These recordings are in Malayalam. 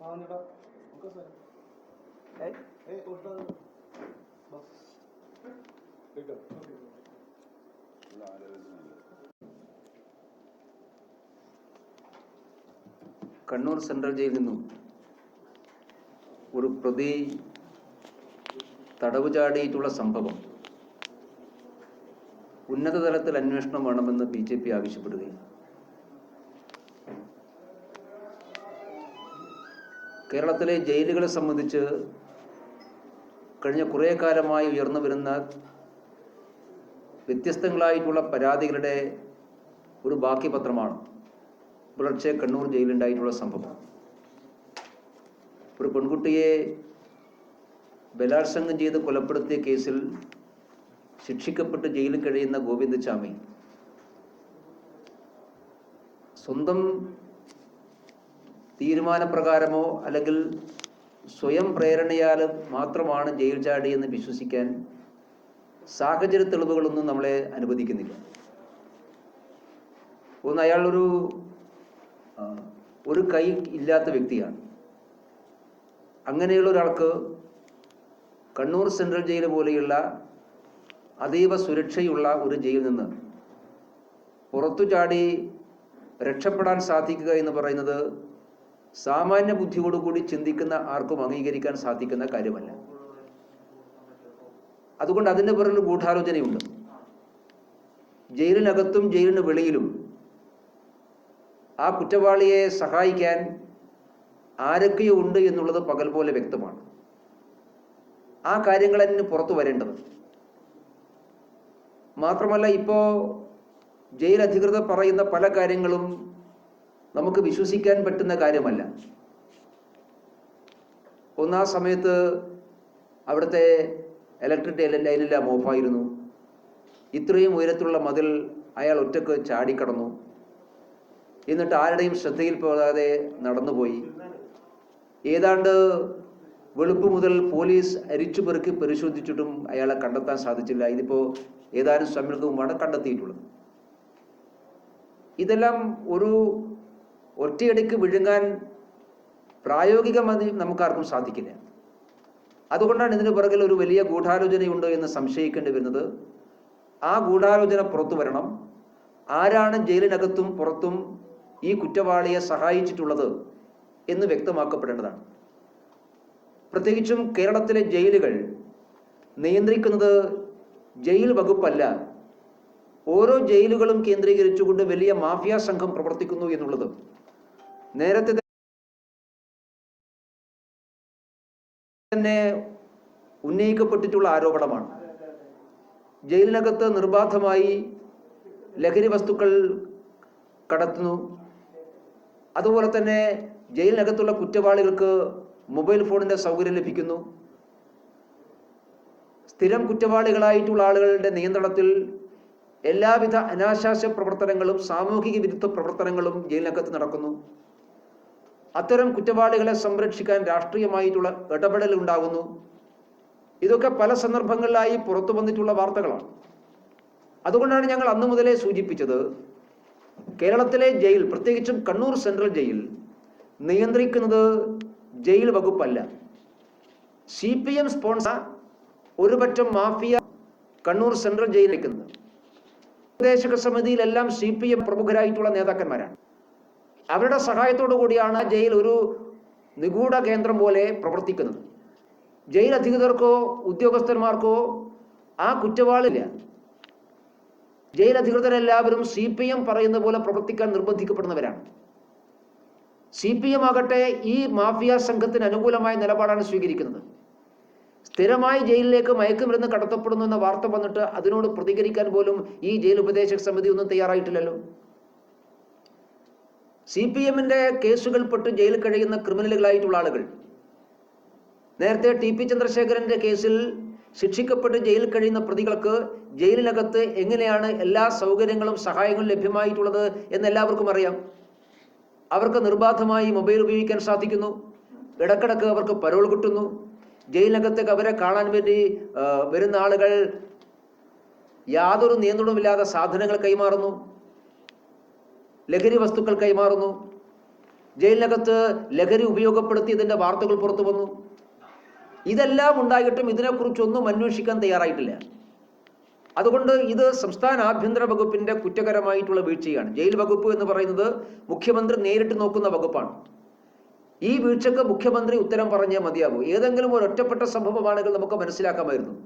കണ്ണൂർ സെൻട്രൽ ജയിലിൽ നിന്നും ഒരു പ്രതി തടവ് ചാടിയിട്ടുള്ള സംഭവം ഉന്നതതലത്തിൽ അന്വേഷണം വേണമെന്ന് BJP ആവശ്യപ്പെടുകയാണ്. കേരളത്തിലെ ജയിലുകളെ സംബന്ധിച്ച് കഴിഞ്ഞ കുറേ കാലമായി ഉയർന്നു വരുന്ന വ്യത്യസ്തങ്ങളായിട്ടുള്ള പരാതികളുടെ ഒരു ബാക്കി പത്രമാണ് പുലർച്ചെ കണ്ണൂർ ജയിലുണ്ടായിട്ടുള്ള സംഭവം. ഒരു പെൺകുട്ടിയെ ബലാത്സംഗം ചെയ്ത് കൊലപ്പെടുത്തിയ കേസിൽ ശിക്ഷിക്കപ്പെട്ട് ജയിലിൽ കഴിയുന്ന ഗോവിന്ദചാമി സ്വന്തം തീരുമാനപ്രകാരമോ അല്ലെങ്കിൽ സ്വയം പ്രേരണയാൽ മാത്രമാണ് ജയിൽ ചാടിയെന്ന് വിശ്വസിക്കാൻ സാഹചര്യ തെളിവുകളൊന്നും നമ്മളെ അനുവദിക്കുന്നില്ല. ഒന്ന്, അയാൾ ഒരു കൈ ഇല്ലാത്ത വ്യക്തിയാണ്. അങ്ങനെയുള്ള ഒരാൾക്ക് കണ്ണൂർ സെൻട്രൽ ജയിൽ പോലെയുള്ള അതീവ സുരക്ഷയുള്ള ഒരു ജയിലിൽ നിന്ന് പുറത്തു ചാടി രക്ഷപ്പെടാൻ സാധിക്കുക എന്ന് പറയുന്നത് സാമാന്യ ബുദ്ധിയോടുകൂടി ചിന്തിക്കുന്ന ആർക്കും അംഗീകരിക്കാൻ സാധിക്കുന്ന കാര്യമല്ല. അതുകൊണ്ട് അതിൻ്റെ പുറകിൽ ഗൂഢാലോചനയുണ്ട്. ജയിലിനകത്തും ജയിലിന് വെളിയിലും ആ കുറ്റവാളിയെ സഹായിക്കാൻ ആരൊക്കെയോ ഉണ്ട് എന്നുള്ളത് പകൽ പോലെ വ്യക്തമാണ്. ആ കാര്യങ്ങൾ തന്നെ പുറത്തു വരേണ്ടത്. മാത്രമല്ല, ഇപ്പോൾ ജയിൽ അധികൃതർ പറയുന്ന പല കാര്യങ്ങളും നമുക്ക് വിശ്വസിക്കാൻ പറ്റുന്ന കാര്യമല്ല. ഒന്നാ സമയത്ത് അവിടുത്തെ ഇലക്ട്രിക് ലൈനെല്ലാം ഓഫായിരുന്നു. ഇത്രയും ഉയരത്തിലുള്ള മതിൽ അയാൾ ഒറ്റക്ക് ചാടിക്കടന്നു. എന്നിട്ട് ആരുടെയും ശ്രദ്ധയിൽ പോകാതെ നടന്നുപോയി. ഏതാണ്ട് വെളുപ്പ് മുതൽ പോലീസ് അരിച്ചുപെറുക്കി പരിശോധിച്ചിട്ടും അയാളെ കണ്ടെത്താൻ സാധിച്ചില്ല. ഇതിപ്പോൾ ഏതാനും സമയങ്ങൾക്ക് മുമ്പാണ് കണ്ടെത്തിയിട്ടുള്ളത്. ഇതെല്ലാം ഒരു ഒറ്റയടിക്ക് വിഴുങ്ങാൻ പ്രായോഗികമായി നമുക്കാർക്കും സാധിക്കില്ല. അതുകൊണ്ടാണ് ഇതിന് പുറകിൽ ഒരു വലിയ ഗൂഢാലോചനയുണ്ട് എന്ന് സംശയിക്കേണ്ടി വരുന്നത്. ആ ഗൂഢാലോചന പുറത്തു വരണം. ആരാണ് ജയിലിനകത്തും പുറത്തും ഈ കുറ്റവാളിയെ സഹായിച്ചിട്ടുള്ളത് എന്ന് വ്യക്തമാക്കപ്പെടേണ്ടതാണ്. പ്രത്യേകിച്ചും കേരളത്തിലെ ജയിലുകൾ നിയന്ത്രിക്കുന്നത് ജയിൽ വകുപ്പല്ല, ഓരോ ജയിലുകളും കേന്ദ്രീകരിച്ചുകൊണ്ട് വലിയ മാഫിയ സംഘം പ്രവർത്തിക്കുന്നു എന്നുള്ളത് നേരത്തെ തന്നെ ഉന്നയിക്കപ്പെട്ടിട്ടുള്ള ആരോപണമാണ്. ജയിലിനകത്ത് നിർബാധമായി ലഹരി വസ്തുക്കൾ കടത്തുന്നു. അതുപോലെ തന്നെ ജയിലിനകത്തുള്ള കുറ്റവാളികൾക്ക് മൊബൈൽ ഫോണിൻ്റെ സൗകര്യം ലഭിക്കുന്നു. സ്ഥിരം കുറ്റവാളികളായിട്ടുള്ള ആളുകളുടെ നിയന്ത്രണത്തിൽ എല്ലാവിധ അനാശാസ്യ പ്രവർത്തനങ്ങളും സാമൂഹിക വിരുദ്ധ പ്രവർത്തനങ്ങളും ജയിലിനകത്ത് നടക്കുന്നു. അത്തരം കുറ്റവാളികളെ സംരക്ഷിക്കാൻ രാഷ്ട്രീയമായിട്ടുള്ള ഇടപെടൽ ഉണ്ടാകുന്നു. ഇതൊക്കെ പല സന്ദർഭങ്ങളിലായി പുറത്തു വന്നിട്ടുള്ള വാർത്തകളാണ്. അതുകൊണ്ടാണ് ഞങ്ങൾ അന്നു മുതലേ സൂചിപ്പിച്ചത്, കേരളത്തിലെ ജയിൽ, പ്രത്യേകിച്ചും കണ്ണൂർ സെൻട്രൽ ജയിൽ നിയന്ത്രിക്കുന്നത് ജയിൽ വകുപ്പല്ല. CPM സ്പോൺസർ ഒരുപറ്റം മാഫിയ കണ്ണൂർ സെൻട്രൽ ജയിലിരിക്കുന്നത്. ഉപദേശക സമിതിയിലെല്ലാം CPM പ്രമുഖരായിട്ടുള്ള നേതാക്കന്മാരാണ്. അവരുടെ സഹായത്തോടു കൂടിയാണ് ജയിൽ ഒരു നിഗൂഢ കേന്ദ്രം പോലെ പ്രവർത്തിക്കുന്നത്. ജയിൽ അധികൃതർക്കോ ഉദ്യോഗസ്ഥന്മാർക്കോ ആ കുറ്റവാളില്ല. ജയിൽ അധികൃതരെല്ലാവരും CPM പറയുന്ന പോലെ പ്രവർത്തിക്കാൻ നിർബന്ധിക്കപ്പെടുന്നവരാണ്. CPM ആകട്ടെ ഈ മാഫിയ സംഘത്തിന് അനുകൂലമായ നിലപാടാണ് സ്വീകരിക്കുന്നത്. സ്ഥിരമായി ജയിലിലേക്ക് മയക്കുമരുന്ന് കടത്തപ്പെടുന്നു എന്ന വാർത്ത വന്നിട്ട് അതിനോട് പ്രതികരിക്കാൻ പോലും ഈ ജയിൽ ഉപദേശക സമിതി ഒന്നും തയ്യാറായിട്ടില്ലല്ലോ. CPMന്റെ കേസുകൾപ്പെട്ട് ജയിലിൽ കഴിയുന്ന ക്രിമിനലുകളായിട്ടുള്ള ആളുകൾ, നേരത്തെ TP ചന്ദ്രശേഖരന്റെ കേസിൽ ശിക്ഷിക്കപ്പെട്ട് ജയിലിൽ കഴിയുന്ന പ്രതികൾക്ക് ജയിലിനകത്ത് എങ്ങനെയാണ് എല്ലാ സൗകര്യങ്ങളും സഹായങ്ങളും ലഭ്യമായിട്ടുള്ളത് എന്ന് എല്ലാവർക്കും അറിയാം. അവർക്ക് നിർബാധമായി മൊബൈൽ ഉപയോഗിക്കാൻ സാധിക്കുന്നു. ഇടക്കിടക്ക് അവർക്ക് പരോൾ കിട്ടുന്നു. ജയിലിനകത്തേക്ക് അവരെ കാണാൻ വേണ്ടി വരുന്ന ആളുകൾ യാതൊരു നിയന്ത്രണവുമില്ലാതെ സാധനങ്ങൾ കൈമാറുന്നു, ലഹരി വസ്തുക്കൾ കൈമാറുന്നു. ജയിലിനകത്ത് ലഹരി ഉപയോഗപ്പെടുത്തിയതിൻ്റെ വാർത്തകൾ പുറത്തു വന്നു. ഇതെല്ലാം ഉണ്ടായിട്ടും ഇതിനെക്കുറിച്ചൊന്നും അന്വേഷിക്കാൻ തയ്യാറായിട്ടില്ല. അതുകൊണ്ട് ഇത് സംസ്ഥാന ആഭ്യന്തര വകുപ്പിൻ്റെ കുറ്റകരമായിട്ടുള്ള വീഴ്ചയാണ്. ജയിൽ വകുപ്പ് എന്ന് പറയുന്നത് മുഖ്യമന്ത്രി നേരിട്ട് നോക്കുന്ന വകുപ്പാണ്. ഈ വീഴ്ചക്ക് മുഖ്യമന്ത്രി ഉത്തരം പറഞ്ഞേ മതിയാകൂ. ഏതെങ്കിലും ഒരു ഒറ്റപ്പെട്ട സംഭവമാണെങ്കിൽ നമുക്ക് മനസ്സിലാക്കാമായിരുന്നു.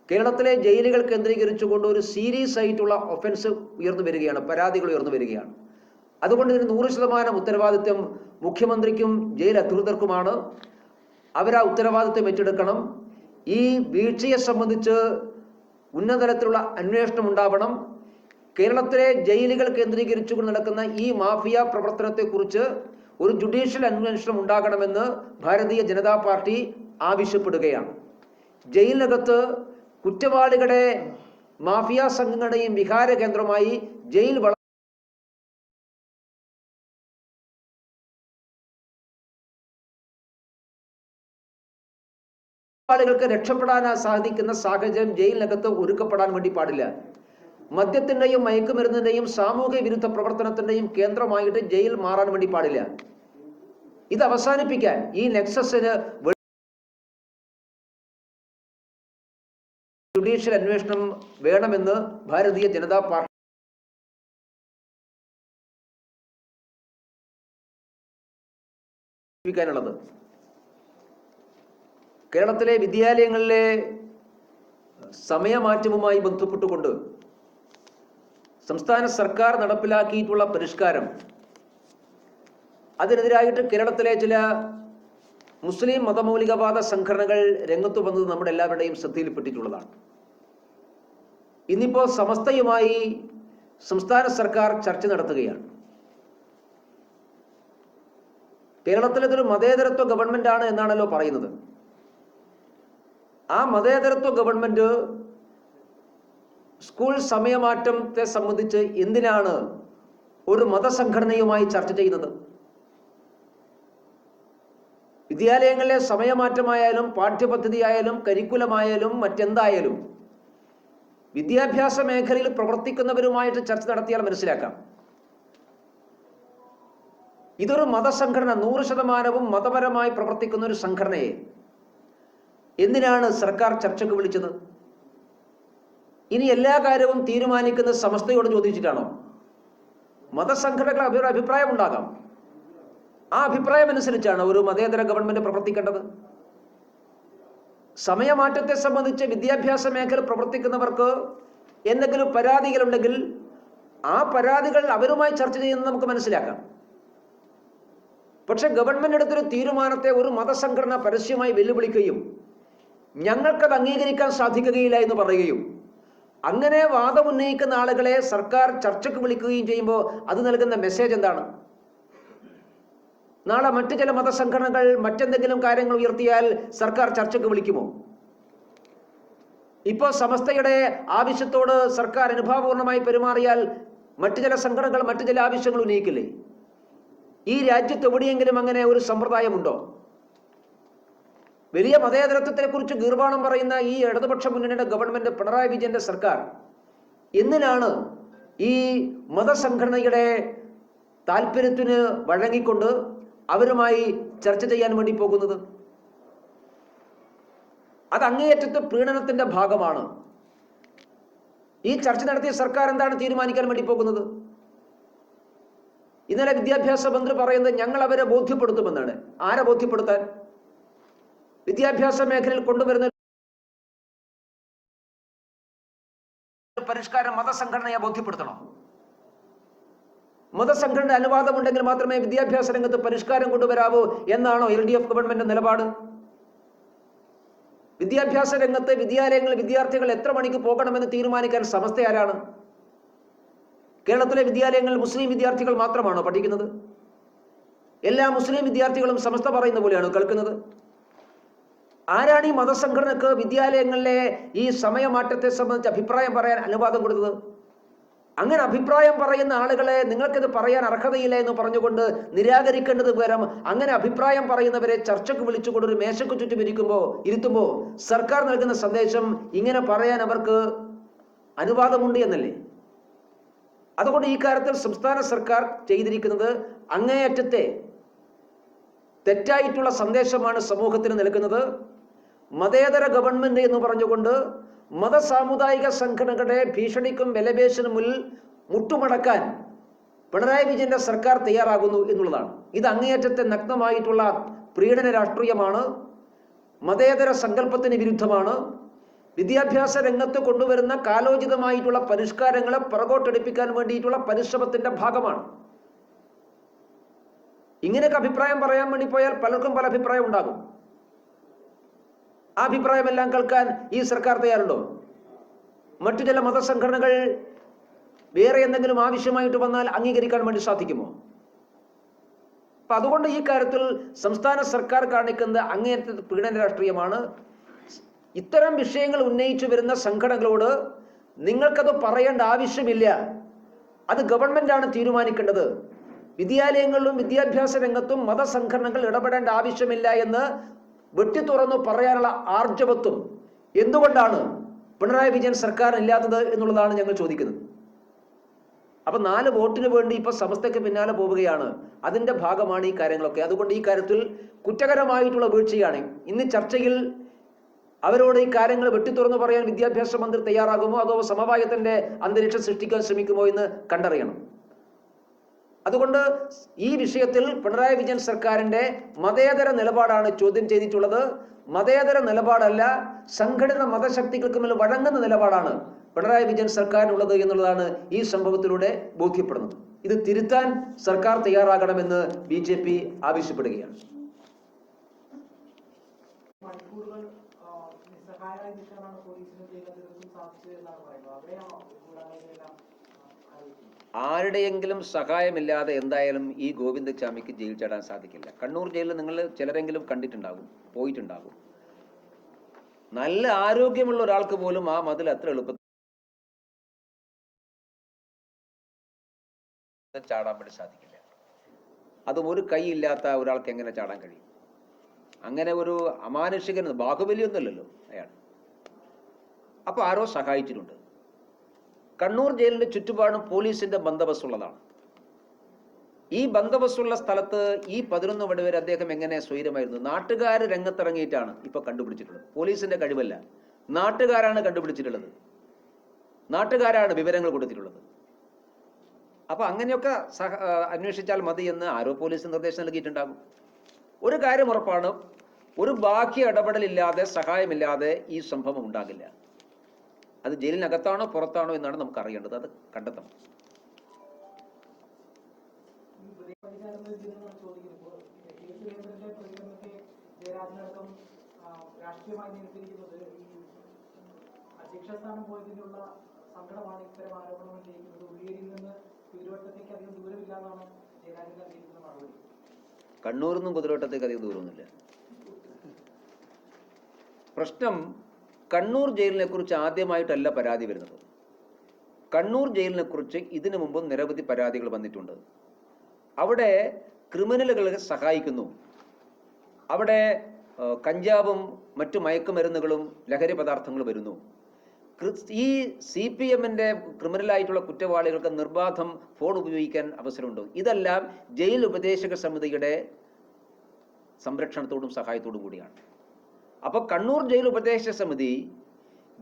കേരളത്തിലെ ജയിലുകൾ കേന്ദ്രീകരിച്ചുകൊണ്ട് ഒരു സീരിയസ് ആയിട്ടുള്ള ഒഫൻസ് ഉയർന്നു വരികയാണ്, പരാതികൾ ഉയർന്നു വരികയാണ്. അതുകൊണ്ട് ഇതിന് 100% ഉത്തരവാദിത്വം മുഖ്യമന്ത്രിക്കും ജയിൽ അധികൃതർക്കുമാണ്. അവരാ ഉത്തരവാദിത്വം ഏറ്റെടുക്കണം. ഈ വീഴ്ചയെ സംബന്ധിച്ച് ഉന്നതതലത്തിലുള്ള അന്വേഷണം ഉണ്ടാവണം. കേരളത്തിലെ ജയിലുകൾ കേന്ദ്രീകരിച്ചുകൊണ്ട് നടക്കുന്ന ഈ മാഫിയ പ്രവർത്തനത്തെക്കുറിച്ച് ഒരു ജുഡീഷ്യൽ അന്വേഷണം ഉണ്ടാകണമെന്ന് ഭാരതീയ ജനതാ പാർട്ടി ആവശ്യപ്പെടുകയാണ്. ജയിലിനകത്ത് കുറ്റവാളികളുടെ മാഫിയ സംഘങ്ങളുടെയും വിഹാര കേന്ദ്രമായി ജയിൽ ൾക്ക് രക്ഷപ്പെടാൻ സാധിക്കുന്ന സാഹചര്യം ജയിലിനകത്ത് ഒരുക്കപ്പെടാൻ വേണ്ടി പാടില്ല. മദ്യത്തിന്റെയും മയക്കുമരുന്നിന്റെയും സാമൂഹ്യ വിരുദ്ധ പ്രവർത്തനത്തിന്റെയും കേന്ദ്രമായിട്ട് ജയിൽ മാറാൻ വേണ്ടി പാടില്ല. ഇത് അവസാനിപ്പിക്കാൻ ഈ നെക്സസിന് ജുഡീഷ്യൽ അന്വേഷണം വേണമെന്ന് ഭാരതീയ ജനതാ പാർട്ടി ുള്ളത്. കേരളത്തിലെ വിദ്യാലയങ്ങളിലെ സമയമാറ്റവുമായി ബന്ധപ്പെട്ടുകൊണ്ട് സംസ്ഥാന സർക്കാർ നടപ്പിലാക്കിയിട്ടുള്ള പരിഷ്കാരം, അതിനെതിരായിട്ട് കേരളത്തിലെ ചില മുസ്ലിം മതമൗലികവാദ സംഘടനകൾ രംഗത്തു വന്നത് നമ്മുടെ എല്ലാവരുടെയും ശ്രദ്ധയിൽപ്പെട്ടിട്ടുള്ളതാണ്. ഇന്നിപ്പോൾ സമസ്തയുമായി സംസ്ഥാന സർക്കാർ ചർച്ച നടത്തുകയാണ്. കേരളത്തിലതൊരു മതേതരത്വ ഗവൺമെന്റ് ആണ് എന്നാണല്ലോ പറയുന്നത്. ആ മതേതരത്വ ഗവൺമെന്റ് സ്കൂൾ സമയമാറ്റത്തെ സംബന്ധിച്ച് എന്തിനാണ് ഒരു മതസംഘടനയുമായി ചർച്ച ചെയ്യുന്നത്? വിദ്യാലയങ്ങളിലെ സമയമാറ്റമായാലും പാഠ്യപദ്ധതിയായാലും കരിക്കുലമായാലും മറ്റെന്തായാലും വിദ്യാഭ്യാസ മേഖലയിൽ പ്രവർത്തിക്കുന്നവരുമായിട്ട് ചർച്ച നടത്തിയാൽ മനസ്സിലാക്കാം. ഇതൊരു മതസംഘടന, 100% മതപരമായി പ്രവർത്തിക്കുന്ന ഒരു സംഘടനയെ എന്തിനാണ് സർക്കാർ ചർച്ചയ്ക്ക് വിളിച്ചത്? ഇനി എല്ലാ കാര്യവും തീരുമാനിക്കുന്ന സമസ്തയോട് ചോദിച്ചിട്ടാണോ? മതസംഘടനകൾ അഭിപ്രായം ഉണ്ടാകാം. ആ അഭിപ്രായം അനുസരിച്ചാണ് ഒരു മതേതര ഗവൺമെന്റ് പ്രവർത്തിക്കേണ്ടത്. സമയമാറ്റത്തെ സംബന്ധിച്ച് വിദ്യാഭ്യാസ മേഖല പ്രവർത്തിക്കുന്നവർക്ക് എന്തെങ്കിലും പരാതികളുണ്ടെങ്കിൽ ആ പരാതികൾ അവരുമായി ചർച്ച ചെയ്യുന്നത് നമുക്ക് മനസ്സിലാക്കാം. പക്ഷെ ഗവൺമെന്റ് എടുത്തൊരു തീരുമാനത്തെ ഒരു മതസംഘടന പരസ്യമായി വെല്ലുവിളിക്കുകയും ഞങ്ങൾക്കത് അംഗീകരിക്കാൻ സാധിക്കുകയില്ല എന്ന് പറയുകയും അങ്ങനെ വാദമുന്നയിക്കുന്ന ആളുകളെ സർക്കാർ ചർച്ചയ്ക്ക് വിളിക്കുകയും ചെയ്യുമ്പോൾ അത് നൽകുന്ന മെസ്സേജ് എന്താണ്? നാളെ മറ്റു ചില മതസംഘടനകൾ മറ്റെന്തെങ്കിലും കാര്യങ്ങൾ ഉയർത്തിയാൽ സർക്കാർ ചർച്ചയ്ക്ക് വിളിക്കുമോ? ഇപ്പോൾ സമസ്തയുടെ ആവശ്യത്തോട് സർക്കാർ അനുഭാവപൂർണമായി പെരുമാറിയാൽ മറ്റു ചില സംഘടനകൾ മറ്റു ചില ആവശ്യങ്ങൾ ഉന്നയിക്കില്ലേ? ഈ രാജ്യത്ത് എവിടെയെങ്കിലും അങ്ങനെ ഒരു സമ്പ്രദായമുണ്ടോ? വലിയ മതേതരത്വത്തെ കുറിച്ച് ഗീർവാണം പറയുന്ന ഈ ഇടതുപക്ഷ മുന്നണിയുടെ ഗവൺമെന്റ്, പിണറായി വിജയന്റെ സർക്കാർ എന്തിനാണ് ഈ മതസംഘടനയുടെ താല്പര്യത്തിന് വഴങ്ങിക്കൊണ്ട് അവരുമായി ചർച്ച ചെയ്യാൻ വേണ്ടി പോകുന്നത്? അത് അങ്ങേയറ്റത്തെ പ്രീണനത്തിന്റെ ഭാഗമാണ്. ഈ ചർച്ച നടത്തിയ സർക്കാർ എന്താണ് തീരുമാനിക്കാൻ വേണ്ടി പോകുന്നത്? ഇന്നലെ വിദ്യാഭ്യാസ മന്ത്രി പറയുന്നത് ഞങ്ങൾ അവരെ ബോധ്യപ്പെടുത്തുമെന്നാണ്. ആരെ ബോധ്യപ്പെടുത്താൻ? വിദ്യാഭ്യാസ മേഖലയിൽ കൊണ്ടുവരുന്ന പരിഷ്കാരം മതസംഘടനയെ ബോധ്യപ്പെടുത്തണം. മതസംഘടന അനുവാദമുണ്ടെങ്കിൽ മാത്രമേ വിദ്യാഭ്യാസ രംഗത്ത് പരിഷ്കാരം കൊണ്ടുവരാവൂ എന്നാണോ LDF ഗവൺമെന്റ് നിലപാട്? വിദ്യാഭ്യാസ രംഗത്ത് വിദ്യാലയങ്ങളിൽ വിദ്യാർത്ഥികൾ എത്ര മണിക്ക് പോകണമെന്ന് തീരുമാനിക്കാൻ സമസ്ത ആരാണ്? കേരളത്തിലെ വിദ്യാലയങ്ങളിൽ മുസ്ലിം വിദ്യാർത്ഥികൾ മാത്രമാണോ പഠിക്കുന്നത്? എല്ലാ മുസ്ലിം വിദ്യാർത്ഥികളും സമസ്ത പറയുന്ന പോലെയാണോ കേൾക്കുന്നത്? ആരാണ് ഈ മതസംഘടനക്ക് വിദ്യാലയങ്ങളിലെ ഈ സമയമാറ്റത്തെ സംബന്ധിച്ച് അഭിപ്രായം പറയാൻ അനുവാദം കൊടുത്തത്? അങ്ങനെ അഭിപ്രായം പറയുന്ന ആളുകളെ നിങ്ങൾക്കിത് പറയാൻ അർഹതയില്ല എന്ന് പറഞ്ഞുകൊണ്ട് നിരാകരിക്കേണ്ടത് പകരം അങ്ങനെ അഭിപ്രായം പറയുന്നവരെ ചർച്ചയ്ക്ക് വിളിച്ചുകൊണ്ട് ഒരു മേശയ്ക്ക് ചുറ്റും ഇരുത്തുമ്പോൾ സർക്കാർ നൽകുന്ന സന്ദേശം ഇങ്ങനെ പറയാൻ അവർക്ക് അനുവാദമുണ്ട് എന്നല്ലേ? അതുകൊണ്ട് ഈ കാര്യത്തിൽ സംസ്ഥാന സർക്കാർ ചെയ്തിരിക്കുന്നത് അങ്ങേയറ്റത്തെ തെറ്റായിട്ടുള്ള സന്ദേശമാണ് സമൂഹത്തിന് നൽകുന്നത്. മതേതര ഗവൺമെന്റ് എന്ന് പറഞ്ഞുകൊണ്ട് മതസാമുദായിക സംഘടനകളുടെ ഭീഷണിക്കും വിലപേശിനും മുന്നിൽ മുട്ടുമടക്കാൻ പിണറായി വിജയന്റെ സർക്കാർ തയ്യാറാകുന്നു എന്നുള്ളതാണ്. ഇത് അങ്ങേയറ്റത്തെ നഗ്നമായിട്ടുള്ള പ്രീണന രാഷ്ട്രീയമാണ്, മതേതര സങ്കല്പത്തിന് വിരുദ്ധമാണ്. വിദ്യാഭ്യാസ രംഗത്ത് കൊണ്ടുവരുന്ന കാലോചിതമായിട്ടുള്ള പരിഷ്കാരങ്ങളെ പുറകോട്ടെടുപ്പിക്കാൻ വേണ്ടിയിട്ടുള്ള പരിശ്രമത്തിന്റെ ഭാഗമാണ്. ഇങ്ങനെയൊക്കെ അഭിപ്രായം പറയാൻ വേണ്ടി പോയാൽ പലർക്കും പല അഭിപ്രായം ഉണ്ടാകും. ആ അഭിപ്രായമെല്ലാം കേൾക്കാൻ ഈ സർക്കാർ തയ്യാറുണ്ടോ? മറ്റു ചില മതസംഘടനകൾ വേറെ എന്തെങ്കിലും ആവശ്യമായിട്ട് വന്നാൽ അംഗീകരിക്കാൻ വേണ്ടി സാധിക്കുമോ? അപ്പൊ അതുകൊണ്ട് ഈ കാര്യത്തിൽ സംസ്ഥാന സർക്കാർ കാണിക്കുന്നത് അങ്ങേയറ്റത്തെ പീഡന രാഷ്ട്രീയമാണ്. ഇത്തരം വിഷയങ്ങൾ ഉന്നയിച്ചു വരുന്ന സംഘടനകളോട് നിങ്ങൾക്കത് പറയേണ്ട ആവശ്യമില്ല, അത് ഗവൺമെന്റാണ് തീരുമാനിക്കേണ്ടത്, വിദ്യാലയങ്ങളിലും വിദ്യാഭ്യാസ രംഗത്തും മതസംഘടനകൾ ഇടപെടേണ്ട ആവശ്യമില്ല എന്ന് വെട്ടിത്തുറന്നു പറയാനുള്ള ആർജവത്വം എന്തുകൊണ്ടാണ് പിണറായി വിജയൻ സർക്കാർ ഇല്ലാത്തത് എന്നുള്ളതാണ് ഞങ്ങൾ ചോദിക്കുന്നത്. അപ്പൊ 4 വോട്ടിന് വേണ്ടി ഇപ്പൊ സമസ്തയ്ക്ക് പിന്നാലെ പോവുകയാണ്. അതിന്റെ ഭാഗമാണ് ഈ കാര്യങ്ങളൊക്കെ. അതുകൊണ്ട് ഈ കാര്യത്തിൽ കുറ്റകരമായിട്ടുള്ള വീഴ്ചയാണ്. ഇന്ന് ചർച്ചയിൽ അവരോട് ഈ കാര്യങ്ങൾ വെട്ടിത്തുറന്നു പറയാൻ വിദ്യാഭ്യാസ മന്ത്രി തയ്യാറാകുമോ, അതോ സമവായത്തിന്റെ അന്തരീക്ഷം സൃഷ്ടിക്കാൻ ശ്രമിക്കുമോ എന്ന് കണ്ടറിയണം. അതുകൊണ്ട് ഈ വിഷയത്തിൽ പിണറായി വിജയൻ സർക്കാരിന്റെ മതേതര നിലപാടാണ് ചോദ്യം ചെയ്തിട്ടുള്ളത്. മതേതര നിലപാടല്ല, സംഘടിത മതശക്തികൾക്ക് മേൽ വഴങ്ങുന്ന നിലപാടാണ് പിണറായി വിജയൻ സർക്കാരിനുള്ളത് എന്നുള്ളതാണ് ഈ സംഭവത്തിലൂടെ ബോധ്യപ്പെടുന്നത്. ഇത് തിരുത്താൻ സർക്കാർ തയ്യാറാകണമെന്ന് BJP ആവശ്യപ്പെടുകയാണ്. ആരുടെയെങ്കിലും സഹായമില്ലാതെ എന്തായാലും ഈ ഗോവിന്ദചാമിക്ക് ജയിൽ ചാടാൻ സാധിക്കില്ല. കണ്ണൂർ ജയിലിൽ നിങ്ങൾ ചിലരെങ്കിലും കണ്ടിട്ടുണ്ടാകും, പോയിട്ടുണ്ടാകും. നല്ല ആരോഗ്യമുള്ള ഒരാൾക്ക് പോലും ആ മതിൽ അത്ര എളുപ്പത്തിൽ ചാടാൻ വേണ്ടി സാധിക്കില്ല. അതും ഒരു കൈ ഇല്ലാത്ത ഒരാൾക്ക് എങ്ങനെ ചാടാൻ കഴിയും? അങ്ങനെ ഒരു അമാനുഷികൻ, ബാഹുബലിയൊന്നുമല്ലല്ലോ അയാൾ. അപ്പൊ ആരോ സഹായിച്ചിട്ടുണ്ട്. കണ്ണൂർ ജയിലിന്റെ ചുറ്റുപാടും പോലീസിന്റെ ബന്ദോബസ്തുള്ളതാണ്. ഈ ബന്ദോബസ്തുള്ള സ്ഥലത്ത് ഈ 11 മണി വരെ അദ്ദേഹം എങ്ങനെ സ്വൈരമായിരുന്നു? നാട്ടുകാർ രംഗത്തിറങ്ങിയിട്ടാണ് ഇപ്പൊ കണ്ടുപിടിച്ചിട്ടുള്ളത്. പോലീസിന്റെ കഴിവല്ല, നാട്ടുകാരാണ് കണ്ടുപിടിച്ചിട്ടുള്ളത്, നാട്ടുകാരാണ് വിവരങ്ങൾ കൊടുത്തിട്ടുള്ളത്. അപ്പൊ അങ്ങനെയൊക്കെ അന്വേഷിച്ചാൽ മതി എന്ന് ആരോ പോലീസ് നിർദ്ദേശം നൽകിയിട്ടുണ്ടാകും. ഒരു കാര്യം ഉറപ്പാണ്, ഒരു ബാഹ്യ ഇടപെടലില്ലാതെ, സഹായമില്ലാതെ ഈ സംഭവം ഉണ്ടാകില്ല. അത് ജയിലിനകത്താണോ പുറത്താണോ എന്നാണ് നമുക്ക് അറിയേണ്ടത്. അത് കണ്ടെത്തണം. കണ്ണൂരിൽ നിന്നും കുതിരവട്ടത്തേക്ക് അധികം ദൂരമൊന്നുമില്ല. പ്രശ്നം കണ്ണൂർ ജയിലിനെ കുറിച്ച് ആദ്യമായിട്ടല്ല പരാതി വരുന്നത്. കണ്ണൂർ ജയിലിനെ കുറിച്ച് ഇതിനു മുമ്പും നിരവധി പരാതികൾ വന്നിട്ടുണ്ട്. അവിടെ ക്രിമിനലുകളെ സഹായിക്കുന്നു, അവിടെ കഞ്ചാവും മറ്റു മയക്കുമരുന്നുകളും ലഹരി പദാർത്ഥങ്ങളും വരുന്നു. ഈ CPM-ന്റെ ക്രിമിനലായിട്ടുള്ള കുറ്റവാളികൾക്ക് നിർബാധം ഫോൺ ഉപയോഗിക്കാൻ അവസരമുണ്ട്. ഇതെല്ലാം ജയിൽ ഉപദേശക സമിതിയുടെ സംരക്ഷണത്തോടും സഹായത്തോടും കൂടിയാണ്. അപ്പോൾ കണ്ണൂർ ജയിൽ ഉപദേശക സമിതി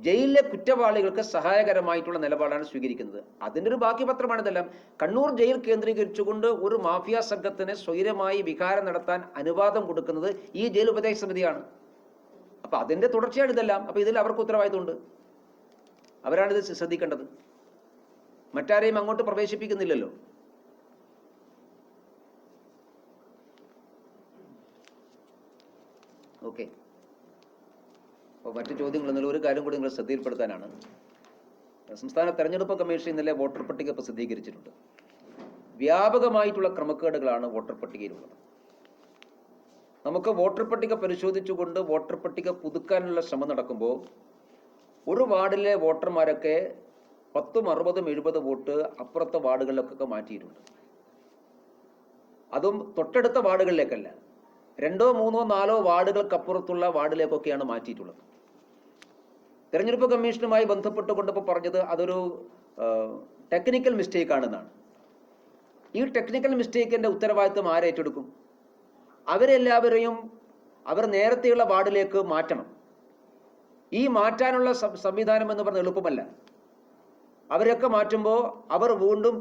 ജയിലിലെ കുറ്റവാളികൾക്ക് സഹായകരമായിട്ടുള്ള നിലപാടാണ് സ്വീകരിക്കുന്നത്. അതിൻ്റെ ഒരു ബാക്കി പത്രമാണ് ഇതെല്ലാം. കണ്ണൂർ ജയിൽ കേന്ദ്രീകരിച്ചുകൊണ്ട് ഒരു മാഫിയ സംഘത്തിന് സ്വൈരമായി വിഹാരം നടത്താൻ അനുവാദം കൊടുക്കുന്നത് ഈ ജയിൽ ഉപദേശക സമിതിയാണ്. അപ്പൊ അതിന്റെ തുടർച്ചയാണ് ഇതെല്ലാം. അപ്പൊ ഇതിൽ അവർക്ക് ഉത്തരവാദിത്തമുണ്ട്, അവരാണിത് ശ്രദ്ധിക്കേണ്ടത്. മറ്റാരെയും അങ്ങോട്ട് പ്രവേശിപ്പിക്കുന്നില്ലല്ലോ. ഓക്കെ, അപ്പോൾ മറ്റു ചോദ്യങ്ങളൊന്നും ഒരു കാര്യം കൂടി നിങ്ങൾ ശ്രദ്ധയിൽപ്പെടുത്താനാണ്. സംസ്ഥാന തെരഞ്ഞെടുപ്പ് കമ്മീഷൻ ഇന്നലെ വോട്ടർ പട്ടിക പ്രസിദ്ധീകരിച്ചിട്ടുണ്ട്. വ്യാപകമായിട്ടുള്ള ക്രമക്കേടുകളാണ് വോട്ടർ പട്ടികയിലുള്ളത്. നമുക്ക് വോട്ടർ പട്ടിക പരിശോധിച്ചുകൊണ്ട് വോട്ടർ പട്ടിക പുതുക്കാനുള്ള ശ്രമം നടക്കുമ്പോൾ ഒരു വാർഡിലെ വോട്ടർമാരൊക്കെ 10, 60, 70 വോട്ട് അപ്പുറത്തെ വാർഡുകളിലൊക്കെ മാറ്റിയിട്ടുണ്ട്. അതും തൊട്ടടുത്ത വാർഡുകളിലേക്കല്ല, 2, 3, 4 വാർഡുകൾക്കപ്പുറത്തുള്ള വാർഡിലേക്കൊക്കെയാണ് മാറ്റിയിട്ടുള്ളത്. തെരഞ്ഞെടുപ്പ് കമ്മീഷനുമായി ബന്ധപ്പെട്ടുകൊണ്ട് ഇപ്പോൾ പറഞ്ഞത് അതൊരു ടെക്നിക്കൽ മിസ്റ്റേക്ക് ആണെന്നാണ്. ഈ ടെക്നിക്കൽ മിസ്റ്റേക്കിന്റെ ഉത്തരവാദിത്വം ആരേറ്റെടുക്കും? അവരെല്ലാവരെയും അവർ നേരത്തെയുള്ള വാർഡിലേക്ക് മാറ്റണം. ഈ മാറ്റാനുള്ള സംവിധാനം എന്ന് പറഞ്ഞാൽ എളുപ്പമല്ല. അവരൊക്കെ മാറ്റുമ്പോൾ അവർ വീണ്ടും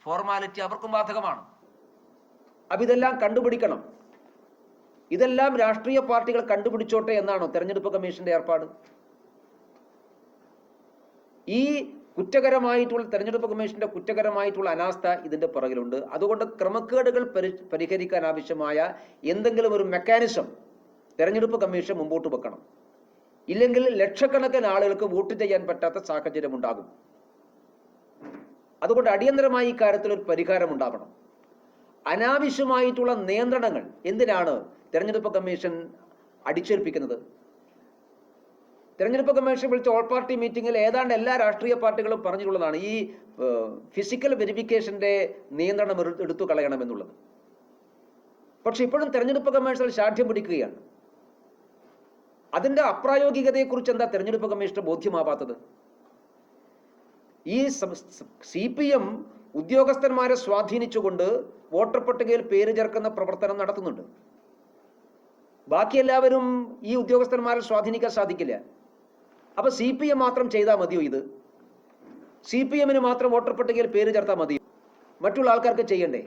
ഫോർമാലിറ്റി അവർക്കും ബാധകമാണ്. അപ്പം ഇതെല്ലാം കണ്ടുപിടിക്കണം. ഇതെല്ലാം രാഷ്ട്രീയ പാർട്ടികൾ കണ്ടുപിടിച്ചോട്ടെ എന്നാണോ തെരഞ്ഞെടുപ്പ് കമ്മീഷന്റെ ഏർപ്പാട്? ഈ കുറ്റകരമായിട്ടുള്ള തെരഞ്ഞെടുപ്പ് കമ്മീഷന്റെ കുറ്റകരമായിട്ടുള്ള അനാസ്ഥ ഇതിന്റെ പുറകിലുണ്ട്. അതുകൊണ്ട് ക്രമക്കേടുകൾ പരിഹരിക്കാൻ ആവശ്യമായ എന്തെങ്കിലും ഒരു മെക്കാനിസം തെരഞ്ഞെടുപ്പ് കമ്മീഷൻ മുമ്പോട്ട് വെക്കണം. ഇല്ലെങ്കിൽ ലക്ഷക്കണക്കിന് ആളുകൾക്ക് വോട്ട് ചെയ്യാൻ പറ്റാത്ത സാഹചര്യം ഉണ്ടാകും. അതുകൊണ്ട് അടിയന്തരമായി ഈ കാര്യത്തിൽ ഒരു പരിഹാരം ഉണ്ടാവണം. അനാവശ്യമായിട്ടുള്ള നിയന്ത്രണങ്ങൾ എന്തിനാണ് തെരഞ്ഞെടുപ്പ് കമ്മീഷൻ അടിച്ചേൽപ്പിക്കുന്നത്? തെരഞ്ഞെടുപ്പ് കമ്മീഷൻ വിളിച്ച ഓൾ പാർട്ടി മീറ്റിംഗിൽ ഏതാണ്ട് എല്ലാ രാഷ്ട്രീയ പാർട്ടികളും പറഞ്ഞിട്ടുള്ളതാണ് ഈ ഫിസിക്കൽ വെരിഫിക്കേഷന്റെ നിയന്ത്രണം എടുത്തു കളയണമെന്നുള്ളത്. പക്ഷെ ഇപ്പോഴും തെരഞ്ഞെടുപ്പ് കമ്മീഷൻ ശാഠ്യം പിടിക്കുകയാണ്. അതിന്റെ അപ്രായോഗികതയെക്കുറിച്ച് എന്താ തെരഞ്ഞെടുപ്പ് കമ്മീഷന് ബോധ്യമാവാത്തത്? ഈ CPM ഉദ്യോഗസ്ഥന്മാരെ സ്വാധീനിച്ചുകൊണ്ട് വോട്ടർ പട്ടികയിൽ പേര് ചേർക്കുന്ന പ്രവർത്തനം നടത്തുന്നുണ്ട്. ബാക്കി എല്ലാവരും ഈ ഉദ്യോഗസ്ഥന്മാരെ സ്വാധീനിക്കാൻ സാധിക്കില്ല. അപ്പൊ CPM മാത്രം ചെയ്താൽ മതിയോ? ഇത് CPMന് മാത്രം വോട്ടർ പട്ടികയിൽ പേര് ചേർത്താൽ മതിയോ? മറ്റുള്ള ആൾക്കാർക്ക് ചെയ്യണ്ടേ?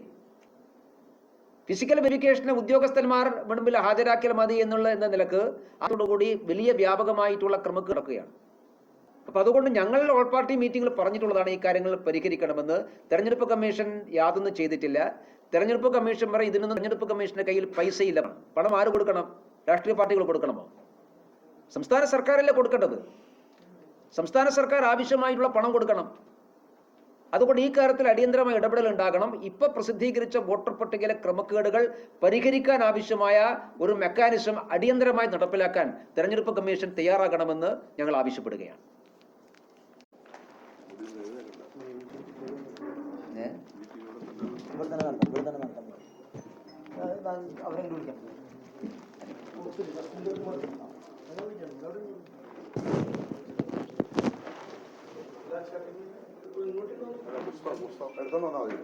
ഫിസിക്കൽ വെരിഫിക്കേഷന് ഉദ്യോഗസ്ഥന്മാർ മുൻപിൽ ഹാജരാക്കിയാൽ മതി എന്ന നിലക്ക് അതോടുകൂടി വലിയ വ്യാപകമായിട്ടുള്ള ക്രമക്കേട് നടക്കുകയാണ്. അപ്പൊ അതുകൊണ്ട് ഞങ്ങൾ ഓൾ പാർട്ടി മീറ്റിംഗിൽ പറഞ്ഞിട്ടുള്ളതാണ് ഈ കാര്യങ്ങൾ പരിഹരിക്കണമെന്ന്. തെരഞ്ഞെടുപ്പ് കമ്മീഷൻ യാതൊന്നും ചെയ്തിട്ടില്ല. തെരഞ്ഞെടുപ്പ് കമ്മീഷൻ പറയും ഇതിനൊന്നും തെരഞ്ഞെടുപ്പ് കമ്മീഷന്റെ കയ്യിൽ പൈസയില്ല. പണം ആര് കൊടുക്കണം? രാഷ്ട്രീയ പാർട്ടികൾ കൊടുക്കണമോ? സംസ്ഥാന സർക്കാരല്ലേ കൊടുക്കേണ്ടത്. സംസ്ഥാന സർക്കാർ ആവശ്യമായിട്ടുള്ള പണം കൊടുക്കണം. അതുകൊണ്ട് ഈ കാര്യത്തിൽ അടിയന്തരമായ ഇടപെടൽ ഉണ്ടാകണം. ഇപ്പൊ പ്രസിദ്ധീകരിച്ച വോട്ടർ പട്ടികയിലെ ക്രമക്കേടുകൾ പരിഹരിക്കാൻ ആവശ്യമായ ഒരു മെക്കാനിസം അടിയന്തരമായി നടപ്പിലാക്കാൻ തെരഞ്ഞെടുപ്പ് കമ്മീഷൻ തയ്യാറാകണമെന്ന് ഞങ്ങൾ ആവശ്യപ്പെടുകയാണ്. എടുത്തോണ്ട് വന്നാൽ മതി.